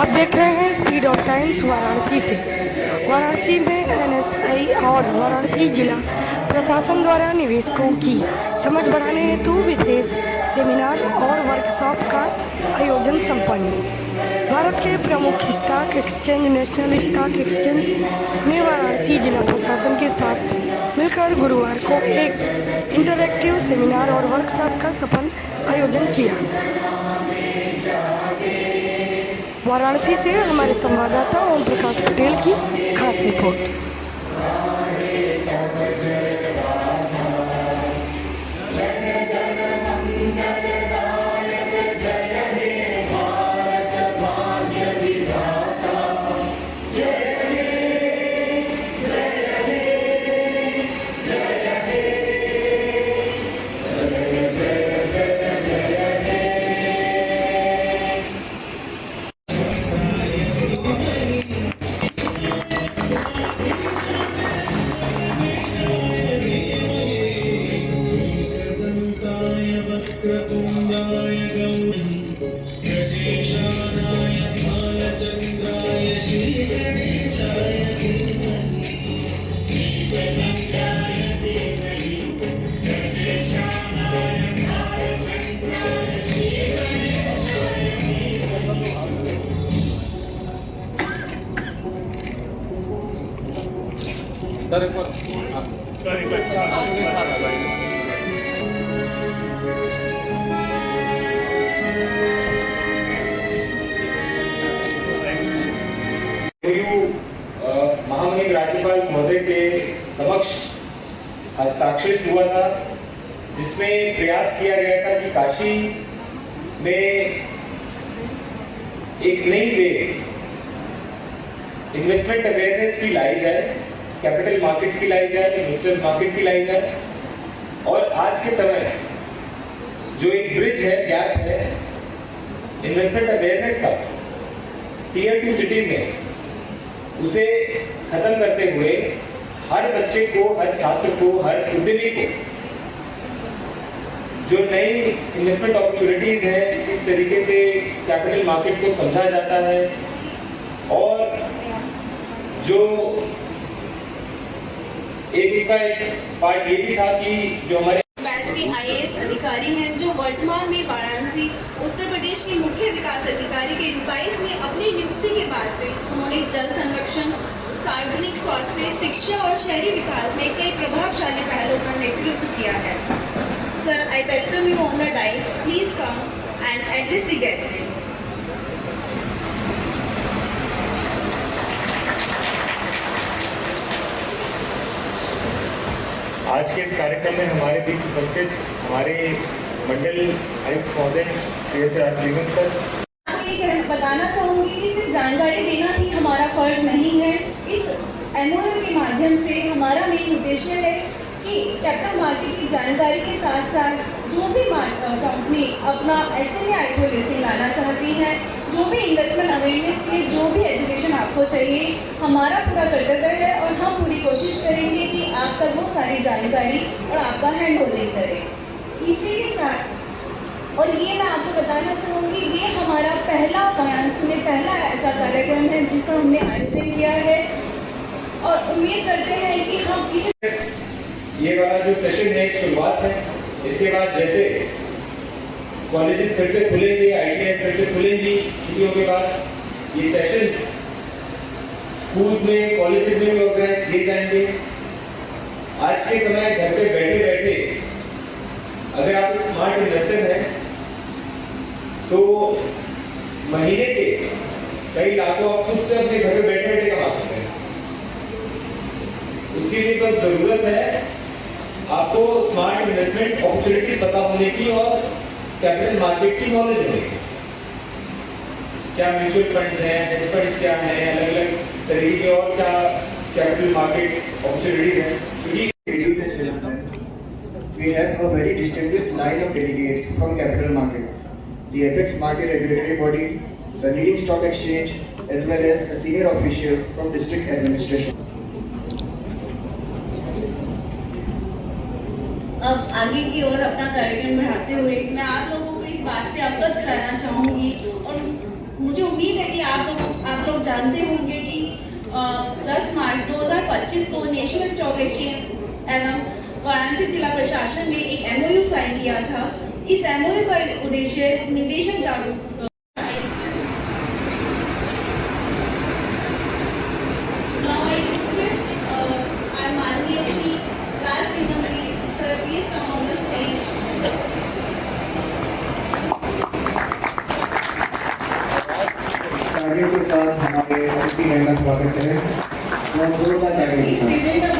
आप देख रहे हैं स्पीड ऑफ टाइम्स वाराणसी से। वाराणसी में एनएसआई और वाराणसी जिला प्रशासन द्वारा निवेशकों की समझ बढ़ाने हेतु विशेष सेमिनार और वर्कशॉप का आयोजन संपन्न। भारत के प्रमुख stock exchange national stock exchange ने वाराणसी जिला प्रशासन के साथ मिलकर गुरुवार को एक इंटरैक्टिव सेमिनार और वर्कशॉप का सफल आयोजन किया। वाराणसी से हमारे संवाददाता ओम प्रकाश पटेल की खास रिपोर्ट। महामहिम राज्यपाल महोदय के समक्ष हस्ताक्षरित हुआ था, जिसमें प्रयास किया गया था कि काशी में एक नई वे इन्वेस्टमेंट अवेयरनेस की लाई जाए, कैपिटल मार्केट्स की लाई जाए, इन्वेस्टमेंट मार्केट की लाई जाए, और आज के समय जो एक ब्रिज है, गैप है इन्वेस्टमेंट अवेयरनेस का टीयर 2 सिटीज में, उसे खत्म करते हुए हर बच्चे को, हर छात्र को, हर उद्यमी को जो नई इन्वेस्टमेंट अपॉर्चुनिटीज है, किस तरीके से कैपिटल मार्केट को समझा जाता है, और जो एक इसका एक पार्ट ये भी था कि जो हमारे बैच के आईएएस अधिकारी हैं, जो वर्तमान में वाराणसी उत्तर प्रदेश के मुख्य विकास अधिकारी के 22 में अपनी नियुक्ति के बाद से उन्होंने जल संरक्षण, सार्वजनिक स्वास्थ्य, शिक्षा और शहरी विकास में कई प्रभावशाली पहलों का नेतृत्व किया है। Sir, I welcome you on the dice. Please come and address the gatherings. आज के इस कार्यक्रम में हमारे बीच उपस्थित हमारे मंडल आयुक्त महोदय श्री राजजीवन सर, ये बताना चाहूंगी कि सिर्फ जानकारी देना ही हमारा फर्ज नहीं है। इस एमओयू के माध्यम से हमारा मेन उद्देश्य है कि कैपिटल मार्केट की जानकारी के साथ साथ जो भी कंपनी अपना एसएमई को लिस्टिंग लाना चाहती है, जो भी इन्वेस्टमेंट अवेयरनेस के जो भी एजुकेशन आपको चाहिए, हमारा पूरा कर्तव्य है और हम पूरी कोशिश करेंगे कि आप तक वो सारी जानकारी और आपका हैंड होल्डिंग करें। इसी के साथ और ये मैं आपको बताना चाहूँगी, ये हमारा पहला वाराणसी में पहला ऐसा कार्यक्रम है जिसका हमने आयोजन किया है, और उम्मीद करते हैं कि हम इसे ये वाला जो सेशन है एक शुरुआत है। इसके बाद जैसे कॉलेजेस फिर से खुलेंगे, आईटीआई फिर से खुलेंगी छुट्टियों के बाद, ये सेशन स्कूल्स में, कॉलेजेस में भी ऑर्गेनाइज किए जाएंगे। आज के समय घर पे बैठे बैठे अगर आप एक स्मार्ट इन्वेस्टर हैं तो महीने के कई लाखों आप खुद से अपने घर में बैठे बैठे कमा सकते हैं। उसके लिए बस जरूरत है आपको स्मार्ट इन्वेस्टमेंट अपॉर्चुनिटीज पता होने की और कैपिटल मार्केट की नॉलेज होने की। क्या म्यूचुअल फंड्स हैं, हेज फंड्स क्या हैं, अलग अलग तरीके के और क्या कैपिटल मार्केट अपॉर्चुनिटीज हैं। Ladies and gentlemen, we have a very distinguished line of delegates from capital markets, the apex market regulatory body, the leading stock exchange, as well as a senior official from district administration. अब आगे की ओर अपना कार्यक्रम बढ़ाते हुए मैं आप लोगों को इस बात से अवगत कराना चाहूंगी, और मुझे उम्मीद है कि आप लोग 10 मार्च 2025 को नेशनल स्टॉक एक्सचेंज एवं वाराणसी जिला प्रशासन ने एक MOU साइन किया था। इस MOU का उद्देश्य निवेशक जागरूक आगे के साथ हमारे अतिथि गण का स्वागत है। मैं जोरदार तालियों के साथ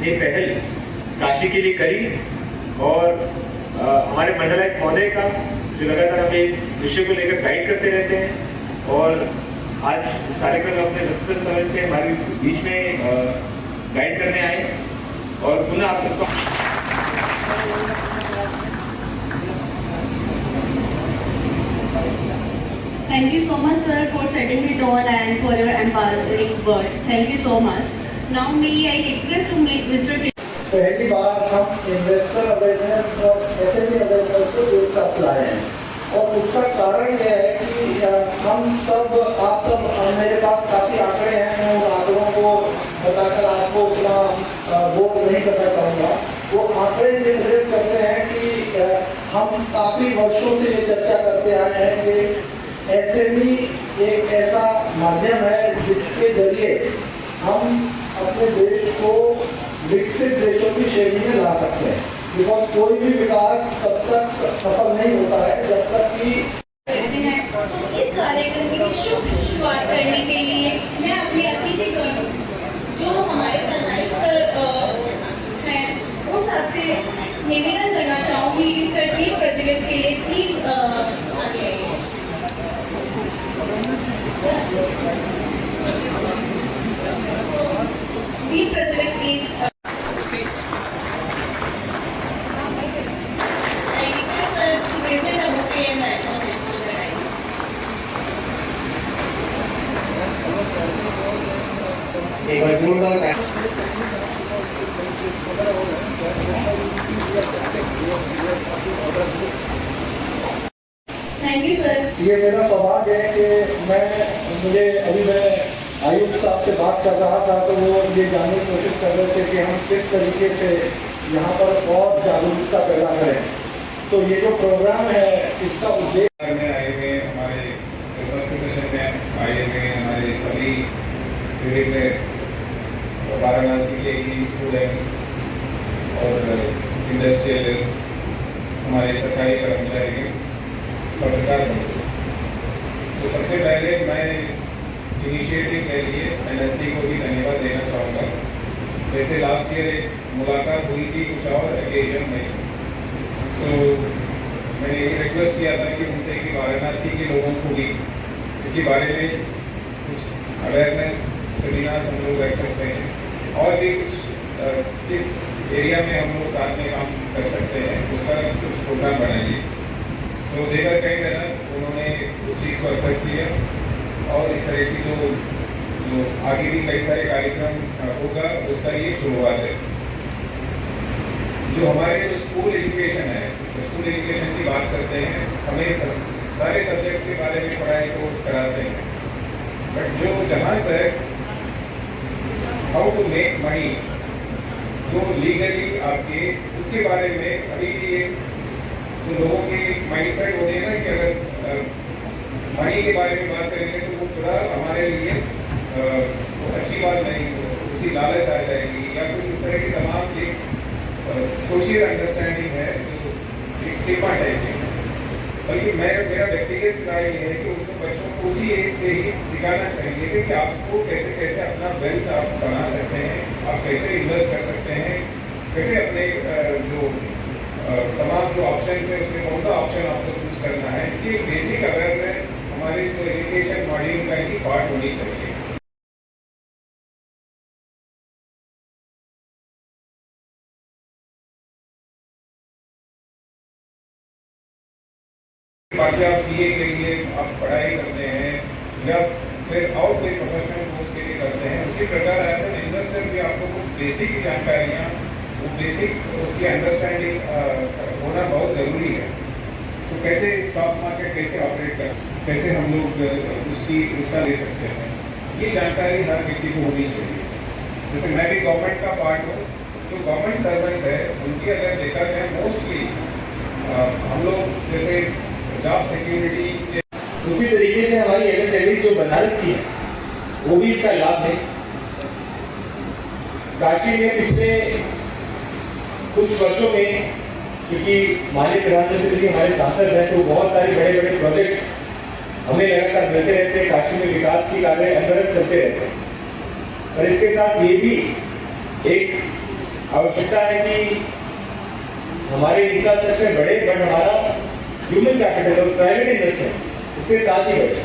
ये पहल काशी के लिए करी और हमारे मंडलायुक्त महोदय का जो लगातार हमें इस विषय को लेकर गाइड करते रहते हैं और आज इस कार्यक्रम में अपने विस्तृत समय से हमारे बीच में गाइड करने आए और पुनः आप सबको Thank you so much, sir, for setting the tone and for your empowering words. Thank you so much. Now, may I request to meet Mr. पहली बार हम इन्वेस्टर अवेयरनेस और SME अवेयरनेस को एक साथ लाए हैं और उसका कारण यह है कि हम सब आप सब मेरे पास काफ़ी आंकड़े हैं। मैं उन आंकड़ों को बताकर आपको उतना बोर नहीं करना चाहूँगा। वो आंकड़े ये सजेस्ट करते हैं कि हम काफ़ी वर्षों से ये चर्चा करते आए हैं कि SME एक ऐसा माध्यम है जिसके जरिए हम अपने देश को विकसित देशों की श्रेणी में ला सकते हैं। बिकॉज कोई भी विकास तब तक सफल नहीं होता है जब तक कि तो इस कार्यक्रम की शुभ शुरुआत करने के लिए मैं अपने अतिथिगण जो हमारे सत्ताईस पर हैं उन सबसे निवेदन करना चाहूंगी कि सर दीप प्रज्वलित के लिए प्लीज आगे आइए। दीप प्रज्वलित प्लीज। एक बार जोरदार थैंक यू सर। ये मेरा सौभाग्य है कि मैं आयुक्त साहब से बात कर रहा था तो वो ये जानने की कोशिश कर रहे थे कि हम किस तरीके से यहाँ पर और जागरूकता पैदा करें। तो ये जो प्रोग्राम है इसका उद्देश्य में आए हुए हमारे सेशन में आए हुए हमारे सभी विभिन्न वाराणसी के स्टूडेंट्स और इंडस्ट्रियलिस्ट, हमारे सरकारी कर्मचारी, पत्रकार बंधु, तो सबसे पहले मैं इस इनिशिएटिव के लिए NSC को भी धन्यवाद देना चाहूँगा। वैसे लास्ट ईयर एक मुलाकात हुई थी कुछ और ओकेजन में, तो मैंने ये रिक्वेस्ट किया था कि उनसे कि वाराणसी के लोगों को भी इसके बारे में कुछ अवेयरनेस सेमिनार्स हम लोग रख सकते हैं और भी कुछ किस एरिया में हम लोग साथ में काम कर सकते हैं उसका कुछ प्रोग्राम बनाइए। तो देकर कई तरह उन्होंने उस चीज़ को एक्सेप्ट किया और इस तरह की जो आगे भी कई सारे कार्यक्रम होगा उसका ये शुरुआत है। जो हमारे जो स्कूल एजुकेशन है, स्कूल एजुकेशन की बात करते हैं, हमें सारे सब्जेक्ट्स के बारे में पढ़ाई को कराते हैं, बट जो जहाँ तक हाउ टू मेक मनी जो लीगली आपके उसके बारे में अभी भी जो लोगों के माइंडसेट होते हैं ना कि अगर मनी के बारे में बात करेंगे तो वो थोड़ा हमारे लिए अच्छी बात नहीं, उसकी लालच आ जाएगी या कुछ इस तरह की तमाम एक सोशल अंडरस्टैंडिंग है जो एक स्टिग्मा टाइप की। बल्कि मेरा व्यक्तिगत राय ये है कि उनको बच्चों को उसी एज से ही सिखाना चाहिए कि आपको कैसे कैसे अपना वेल्थ आप बना सकते हैं, आप कैसे इन्वेस्ट कर सकते हैं, कैसे अपने जो तमाम जो ऑप्शन है उसमें कौन सा ऑप्शन आपको चूज करना है। इसकी एक बेसिक अवेयरनेस हमारे जो एजुकेशन मॉड्यूल का ही पार्ट होनी चाहिए। बाकी आप CA के लिए आप पढ़ाई करते हैं या फिर और कोई प्रोफेशनल कोर्स के लिए करते हैं, उसी प्रकार एज एन इन्वेस्टर भी आपको कुछ बेसिक जानकारियाँ, वो बेसिक उसकी अंडरस्टैंडिंग होना बहुत ज़रूरी है। तो कैसे स्टॉक मार्केट कैसे ऑपरेट कर, कैसे हम लोग उसका ले सकते हैं, ये जानकारी हर व्यक्ति को होनी चाहिए। जैसे मैं भी गवर्नमेंट का पार्ट हूँ, जो गवर्नमेंट सर्वेंट्स है उनकी अगर देखा जाए मोस्टली हम लोग जैसे जॉब सिक्योरिटी, उसी तरीके से हमारी एमएसएमई जो बनारस की है वो भी इसका लाभ है। काशी में पिछले कुछ वर्षों में, क्योंकि माननीय प्रधानमंत्री जी हमारे सांसद हैं, तो बहुत सारे बड़े बड़े प्रोजेक्ट्स हमें लगातार मिलते रहते हैं। काशी में विकास की कार्य अनवरत चलते रहते हैं। और इसके साथ ये भी एक आवश्यकता है कि हमारे इंफ्रास्ट्रक्चर बढ़े, बट हमारा ह्यूमन कैपिटल और प्राइवेट इन्वेस्टमेंट उसके साथ ही बढ़े।